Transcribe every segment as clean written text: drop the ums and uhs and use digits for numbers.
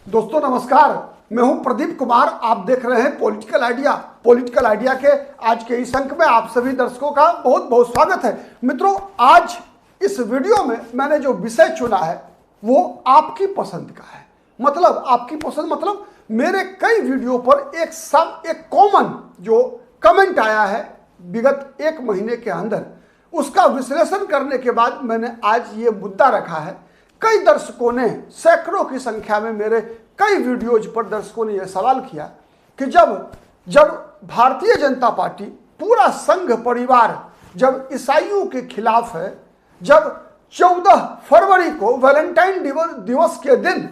दोस्तों नमस्कार, मैं हूं प्रदीप कुमार। आप देख रहे हैं पॉलिटिकल आइडिया। पॉलिटिकल आइडिया के आज के इस अंक में आप सभी दर्शकों का बहुत बहुत स्वागत है। मित्रों, आज इस वीडियो में मैंने जो विषय चुना है वो आपकी पसंद का है। मतलब आपकी पसंद मतलब मेरे कई वीडियो पर एक कॉमन जो कमेंट आया है विगत एक महीने के अंदर, उसका विश्लेषण करने के बाद मैंने आज ये मुद्दा रखा है। कई दर्शकों ने, सैकड़ों की संख्या में मेरे कई वीडियोज पर दर्शकों ने यह सवाल किया कि जब भारतीय जनता पार्टी, पूरा संघ परिवार जब ईसाइयों के खिलाफ है, जब 14 फरवरी को वैलेंटाइन दिवस के दिन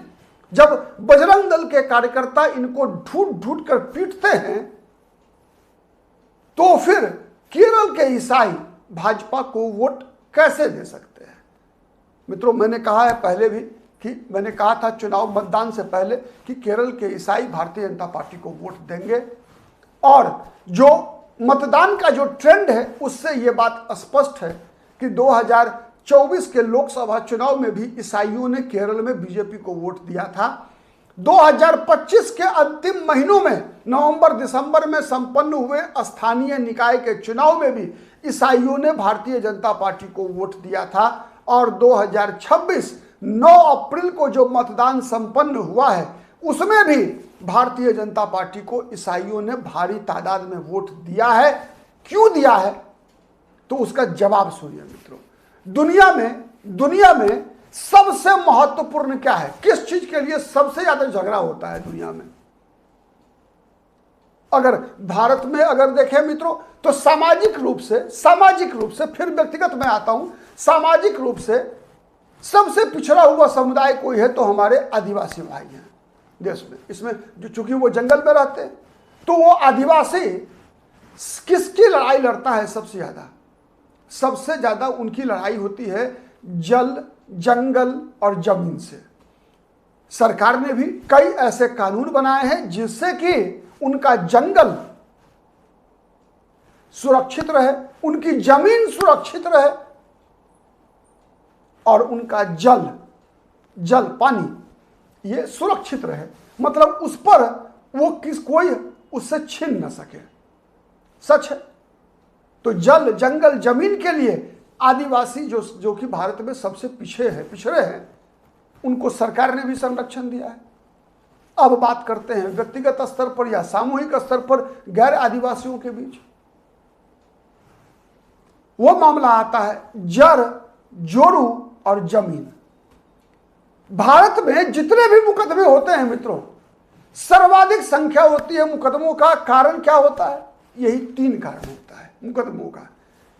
जब बजरंग दल के कार्यकर्ता इनको ढूंढ ढूंढ कर पीटते हैं, तो फिर केरल के ईसाई भाजपा को वोट कैसे दे सकते हैं। मित्रों, मैंने कहा है पहले भी कि मैंने कहा था चुनाव मतदान से पहले कि केरल के ईसाई भारतीय जनता पार्टी को वोट देंगे, और जो मतदान का जो ट्रेंड है उससे ये बात स्पष्ट है कि 2024 के लोकसभा चुनाव में भी ईसाइयों ने केरल में बीजेपी को वोट दिया था। 2025 के अंतिम महीनों में, नवंबर दिसंबर में संपन्न हुए स्थानीय निकाय के चुनाव में भी ईसाइयों ने भारतीय जनता पार्टी को वोट दिया था, और 2026 9 अप्रैल को जो मतदान संपन्न हुआ है उसमें भी भारतीय जनता पार्टी को ईसाइयों ने भारी तादाद में वोट दिया है। क्यों दिया है तो उसका जवाब सुनिए मित्रों। दुनिया में सबसे महत्वपूर्ण क्या है, किस चीज के लिए सबसे ज्यादा झगड़ा होता है दुनिया में? अगर भारत में अगर देखें मित्रों तो सामाजिक रूप से फिर व्यक्तिगत में आता हूं, सामाजिक रूप से सबसे पिछड़ा हुआ समुदाय कोई है तो हमारे आदिवासी भाई हैं देश में। इसमें जो चूंकि वो जंगल में रहते हैं, तो वो आदिवासी किसकी लड़ाई लड़ता है सबसे ज्यादा उनकी लड़ाई होती है जल, जंगल और जमीन से। सरकार ने भी कई ऐसे कानून बनाए हैं जिससे कि उनका जंगल सुरक्षित रहे, उनकी जमीन सुरक्षित रहे, और उनका जल पानी ये सुरक्षित रहे। मतलब उस पर वो कोई उससे छीन न सके। सच है। तो जल, जंगल, जमीन के लिए आदिवासी जो कि भारत में सबसे पिछड़े हैं, उनको सरकार ने भी संरक्षण दिया है। अब बात करते हैं व्यक्तिगत स्तर पर या सामूहिक स्तर पर गैर आदिवासियों के बीच। वो मामला आता है जर, जोरू और जमीन। भारत में जितने भी मुकदमे होते हैं मित्रों, सर्वाधिक संख्या होती है मुकदमों का। कारण क्या होता है? यही 3 कारण होता है मुकदमों का,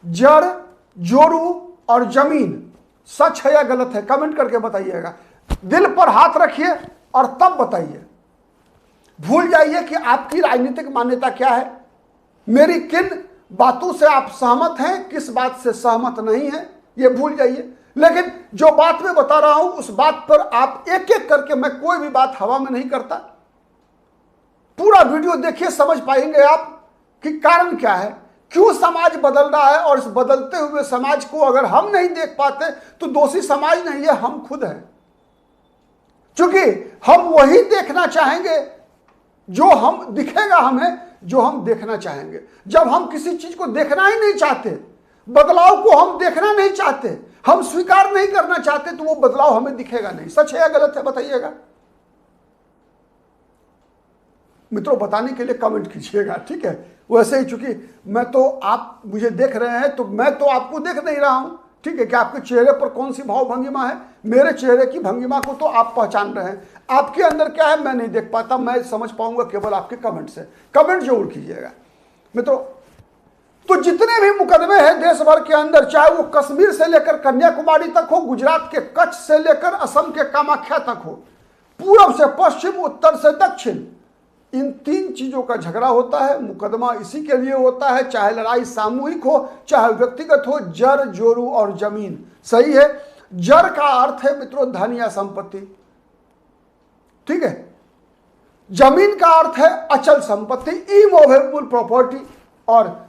जड़, जोरू और जमीन। सच है या गलत है कमेंट करके बताइएगा। दिल पर हाथ रखिए और तब बताइए। भूल जाइए कि आपकी राजनीतिक मान्यता क्या है, मेरी किन बातों से आप सहमत हैं, किस बात से सहमत नहीं है, ये भूल जाइए। लेकिन जो बात मैं बता रहा हूं उस बात पर आप एक एक करके, मैं कोई भी बात हवा में नहीं करता। पूरा वीडियो देखिए, समझ पाएंगे आप कि कारण क्या है, क्यों समाज बदल रहा है। और इस बदलते हुए समाज को अगर हम नहीं देख पाते तो दोषी समाज नहीं है, हम खुद हैं। क्योंकि हम वही देखना चाहेंगे जो हम दिखेगा हमें, जो हम देखना चाहेंगे। जब हम किसी चीज को देखना ही नहीं चाहते, बदलाव को हम देखना नहीं चाहते, हम स्वीकार नहीं करना चाहते, तो वो बदलाव हमें दिखेगा नहीं। सच है या गलत है बताइएगा मित्रों। बताने के लिए कमेंट कीजिएगा, ठीक है। वैसे ही चूंकि मैं तो, आप मुझे देख रहे हैं तो मैं तो आपको देख नहीं रहा हूं, ठीक है, कि आपके चेहरे पर कौन सी भाव भंगिमा है। मेरे चेहरे की भंगिमा को तो आप पहचान रहे हैं, आपके अंदर क्या है मैं नहीं देख पाता। मैं समझ पाऊंगा केवल आपके कमेंट से। कमेंट जरूर कीजिएगा मित्रों। तो जितने भी मुकदमे हैं देश भर के अंदर, चाहे वो कश्मीर से लेकर कन्याकुमारी तक हो, गुजरात के कच्छ से लेकर असम के कामाख्या तक हो, पूर्व से पश्चिम, उत्तर से दक्षिण, इन 3 चीजों का झगड़ा होता है। मुकदमा इसी के लिए होता है, चाहे लड़ाई सामूहिक हो चाहे व्यक्तिगत हो। जर, जोरू और जमीन। सही है। जर का अर्थ है मित्रों धन या संपत्ति, ठीक है। जमीन का अर्थ है अचल संपत्ति, इमूवेबल प्रॉपर्टी। और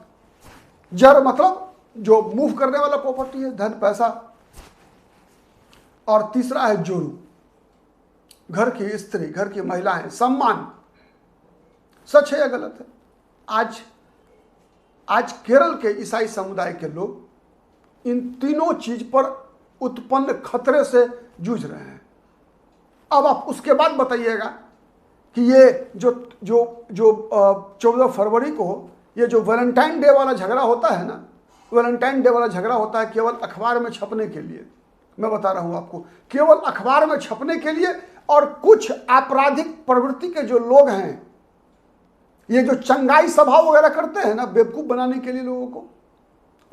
जर मतलब जो मूव करने वाला प्रॉपर्टी है, धन, पैसा। और तीसरा है जोरू। घर की स्त्री, घर की महिलाएं, सम्मान। सच है या गलत है? आज केरल के ईसाई समुदाय के लोग इन तीनों चीज पर उत्पन्न खतरे से जूझ रहे हैं। अब आप उसके बाद बताइएगा कि ये जो जो जो 14 फरवरी को ये जो वैलेंटाइन डे वाला झगड़ा होता है ना, वैलेंटाइन डे वाला झगड़ा होता है केवल अखबार में छपने के लिए। मैं बता रहा हूं आपको, केवल अखबार में छपने के लिए। और कुछ आपराधिक प्रवृत्ति के जो लोग हैं, ये जो चंगाई सभा वगैरह करते हैं ना बेवकूफ बनाने के लिए लोगों को,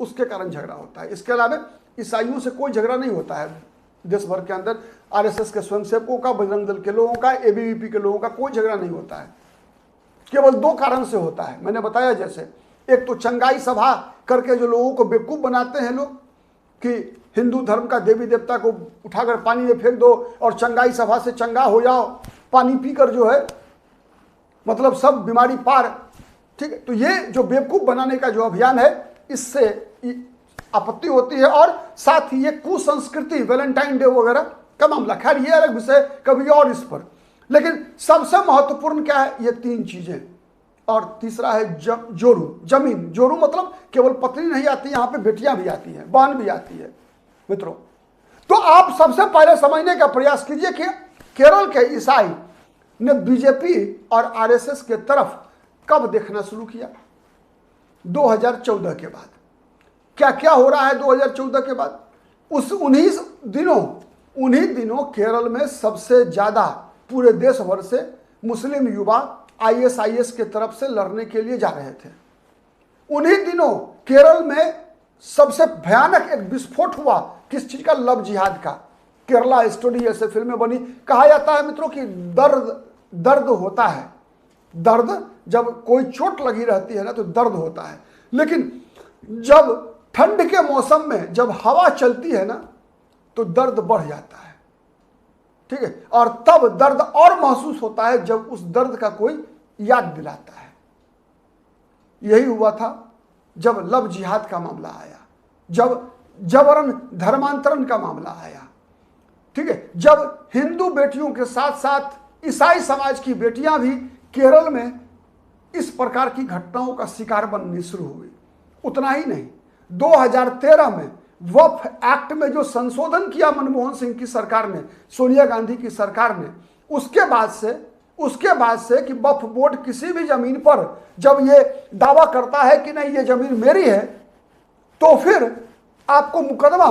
उसके कारण झगड़ा होता है। इसके अलावा ईसाइयों से कोई झगड़ा नहीं होता है देश भर के अंदर। आरएसएस के स्वयंसेवकों का, बजरंग दल के लोगों का, एबीवीपी के लोगों का कोई झगड़ा नहीं होता है। केवल दो कारण से होता है, मैंने बताया जैसे, एक तो चंगाई सभा करके जो लोगों को बेवकूफ बनाते हैं लोग कि हिंदू धर्म का देवी देवता को उठाकर पानी में फेंक दो और चंगाई सभा से चंगा हो जाओ, पानी पीकर जो है मतलब सब बीमारी पार। ठीक है, तो ये जो बेवकूफ बनाने का जो अभियान है, इससे आपत्ति होती है। और साथ ही ये कुसंस्कृति, वैलेंटाइन डे वगैरह का मामला, खैर ये अलग विषय, कभी और इस पर। लेकिन सबसे महत्वपूर्ण क्या है? ये तीन चीजें। और तीसरा है जोरू, जमीन। जोरू मतलब केवल पत्नी नहीं आती, यहां पे बेटियां भी आती हैं, बहन भी आती है मित्रों। तो आप सबसे पहले समझने का प्रयास कीजिए कि केरल के ईसाई ने बीजेपी और आरएसएस के तरफ कब देखना शुरू किया? 2014 के बाद। क्या क्या हो रहा है 2014 के बाद? उन्हीं दिनों केरल में सबसे ज्यादा पूरे देश भर से मुस्लिम युवा आईएसआईएस के तरफ से लड़ने के लिए जा रहे थे। उन्हीं दिनों केरल में सबसे भयानक एक विस्फोट हुआ। किस चीज का? लव जिहाद का। केरला स्टोरी ऐसे फिल्में बनी। कहा जाता है मित्रों कि दर्द होता है। दर्द, जब कोई चोट लगी रहती है ना तो दर्द होता है, लेकिन जब ठंड के मौसम में जब हवा चलती है ना तो दर्द बढ़ जाता है। ठीक है, और तब दर्द और महसूस होता है जब उस दर्द का कोई याद दिलाता है। यही हुआ था जब लव जिहाद का मामला आया, जब जबरन धर्मांतरण का मामला आया। ठीक है, जब हिंदू बेटियों के साथ साथ ईसाई समाज की बेटियां भी केरल में इस प्रकार की घटनाओं का शिकार बननी शुरू हुई। उतना ही नहीं, 2013 में वक्फ एक्ट में जो संशोधन किया मनमोहन सिंह की सरकार ने, सोनिया गांधी की सरकार ने, उसके बाद से कि वक्फ बोर्ड किसी भी जमीन पर जब ये दावा करता है कि नहीं ये जमीन मेरी है, तो फिर आपको मुकदमा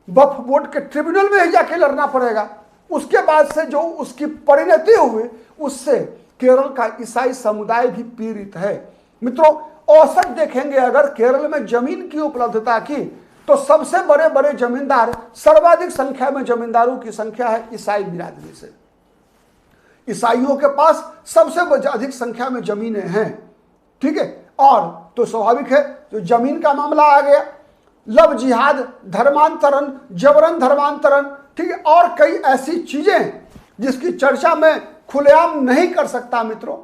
वक्फ बोर्ड के ट्रिब्यूनल में ही जाके लड़ना पड़ेगा। उसके बाद से जो उसकी परिणति हुई, उससे केरल का ईसाई समुदाय भी पीड़ित है। मित्रों, औसत देखेंगे अगर केरल में जमीन की उपलब्धता की, तो सबसे बड़े बड़े जमींदार, सर्वाधिक संख्या में जमींदारों की संख्या है ईसाई बिरादरी से। ईसाइयों के पास सबसे अधिक संख्या में जमीनें हैं। ठीक है, और तो स्वाभाविक है जो जमीन का मामला आ गया, लव जिहाद, धर्मांतरण, जबरन धर्मांतरण, ठीक है, और कई ऐसी चीजें जिसकी चर्चा मैं खुलेआम नहीं कर सकता मित्रों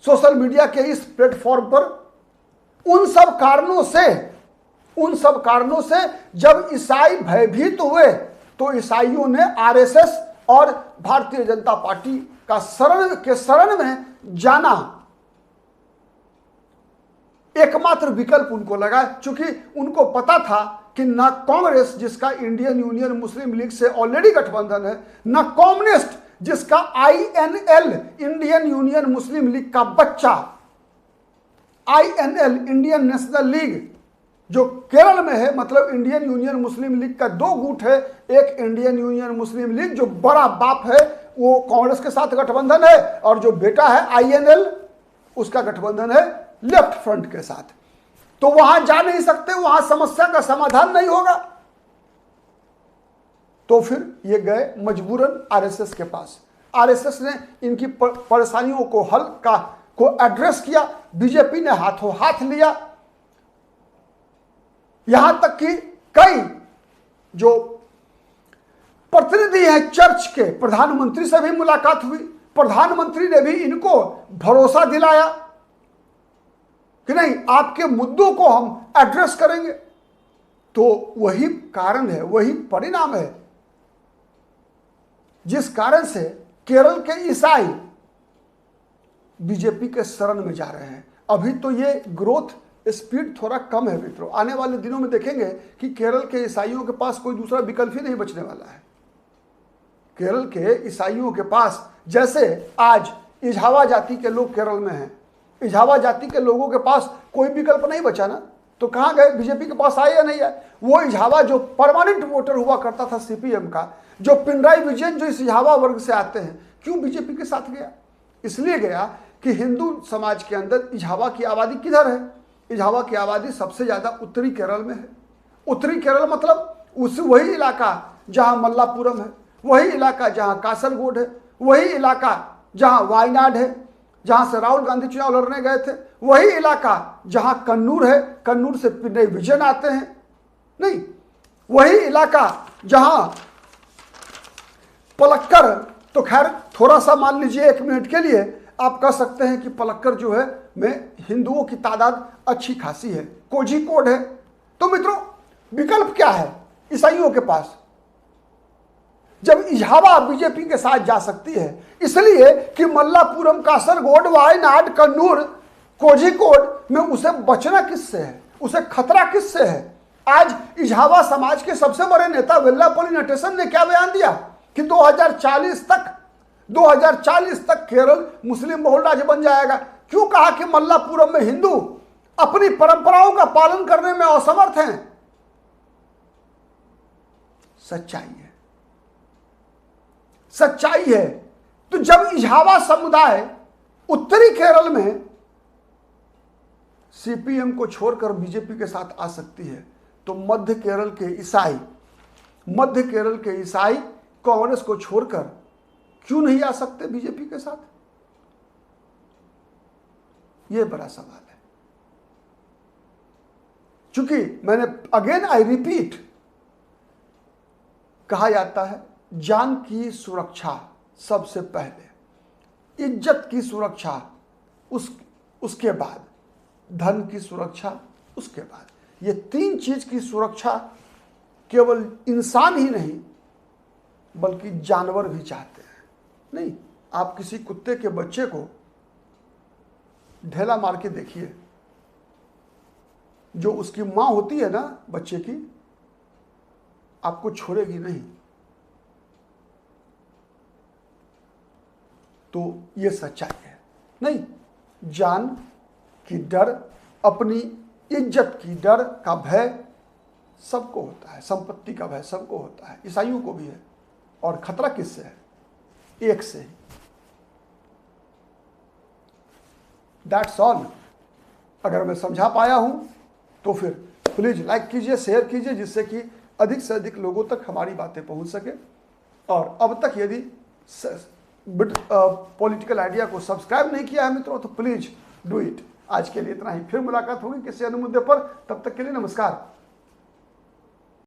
सोशल मीडिया के इस प्लेटफॉर्म पर। उन सब कारणों से जब ईसाई भयभीत हुए तो ईसाइयों ने आरएसएस और भारतीय जनता पार्टी का शरण में जाना एकमात्र विकल्प उनको लगा, क्योंकि उनको पता था कि ना कांग्रेस, जिसका इंडियन यूनियन मुस्लिम लीग से ऑलरेडी गठबंधन है, ना कम्युनिस्ट, जिसका आईएनएल, इंडियन यूनियन मुस्लिम लीग का बच्चा, आईएनएल, इंडियन नेशनल लीग, जो केरल में है, मतलब इंडियन यूनियन मुस्लिम लीग का दो गुट है। एक इंडियन यूनियन मुस्लिम लीग जो बड़ा बाप है वो कांग्रेस के साथ गठबंधन है, और जो बेटा है आईएनएल, उसका गठबंधन है लेफ्ट फ्रंट के साथ। तो वहां जा नहीं सकते, वहां समस्या का समाधान नहीं होगा। तो फिर ये गए मजबूरन आरएसएस के पास। आरएसएस ने इनकी परेशानियों को एड्रेस किया, बीजेपी ने हाथों हाथ लिया। यहां तक कि कई जो प्रतिनिधि हैं चर्च के, प्रधानमंत्री से भी मुलाकात हुई। प्रधानमंत्री ने भी इनको भरोसा दिलाया कि नहीं, आपके मुद्दों को हम एड्रेस करेंगे। तो वही कारण है, वही परिणाम है जिस कारण से केरल के ईसाई बीजेपी के शरण में जा रहे हैं। अभी तो ये ग्रोथ स्पीड थोड़ा कम है मित्रों, आने वाले दिनों में देखेंगे कि केरल के ईसाइयों के पास कोई दूसरा विकल्प ही नहीं बचने वाला है। केरल के ईसाइयों के पास, जैसे आज इजावा जाति के लोग केरल में हैं, इजावा जाति के लोगों के पास कोई विकल्प नहीं बचा ना, तो कहाँ गए? बीजेपी के पास आए या नहीं आए? वो इजावा जो परमानेंट वोटर हुआ करता था सीपीएम का, जो पिनराई विजयन जो इस इजावा वर्ग से आते हैं, क्यों बीजेपी के साथ गया? इसलिए गया कि हिंदू समाज के अंदर इजावा की आबादी किधर है? इजावा की आबादी सबसे ज्यादा उत्तरी केरल में है। उत्तरी केरल मतलब वही इलाका जहां मल्लापुरम है, वही इलाका जहां कासरगोड है, वही इलाका जहां वायनाड है, जहां से राहुल गांधी चुनाव लड़ने गए थे, वही इलाका जहां कन्नूर है, कन्नूर से पिनराई विजयन आते हैं, नहीं, वही इलाका जहां पलक्कर, तो खैर थोड़ा सा मान लीजिए 1 मिनट के लिए आप कह सकते हैं कि पलक्कर जो है में हिंदुओं की तादाद अच्छी खासी है, कोझिकोड है। तो मित्रों विकल्प क्या है ईसाइयों के पास? जब इजावा बीजेपी के साथ जा सकती है, इसलिए कि मल्लापुरम, कासरगोड, वायनाड, कन्नूर, कोझिकोड में उसे बचना किससे है? उसे खतरा किससे है? आज इजावा समाज के सबसे बड़े नेता वेल्लापल्ली नटेशन ने क्या बयान दिया कि 2040 तक केरल मुस्लिम बहुल राज्य बन जाएगा। क्यों कहा कि मल्लापुरम में हिंदू अपनी परंपराओं का पालन करने में असमर्थ हैं? सच्चाई है। तो जब इजावा समुदाय उत्तरी केरल में सीपीएम को छोड़कर बीजेपी के साथ आ सकती है, तो मध्य केरल के ईसाई कांग्रेस को छोड़कर क्यों नहीं आ सकते बीजेपी के साथ? यह बड़ा सवाल है। चूंकि मैंने अगेन आई रिपीट, कहा जाता है जान की सुरक्षा सबसे पहले, इज्जत की सुरक्षा उसके बाद, धन की सुरक्षा उसके बाद। ये 3 चीज की सुरक्षा केवल इंसान ही नहीं बल्कि जानवर भी चाहते हैं। नहीं, आप किसी कुत्ते के बच्चे को ढेला मार के देखिए, जो उसकी मां होती है ना बच्चे की, आपको छोड़ेगी नहीं। तो ये सच्चाई है। नहीं, जान की डर, अपनी इज्जत की डर का भय सबको होता है, संपत्ति का भय सबको होता है, ईसाइयों को भी है। और खतरा किससे है? एक से ही। That's all. अगर मैं समझा पाया हूं तो फिर प्लीज लाइक कीजिए, शेयर कीजिए, जिससे कि अधिक से अधिक लोगों तक हमारी बातें पहुंच सके। और अब तक यदि पॉलिटिकल आइडिया को सब्सक्राइब नहीं किया है मित्रों, तो प्लीज डू इट। आज के लिए इतना ही, फिर मुलाकात होगी किसी अन्य मुद्दे पर। तब तक के लिए नमस्कार।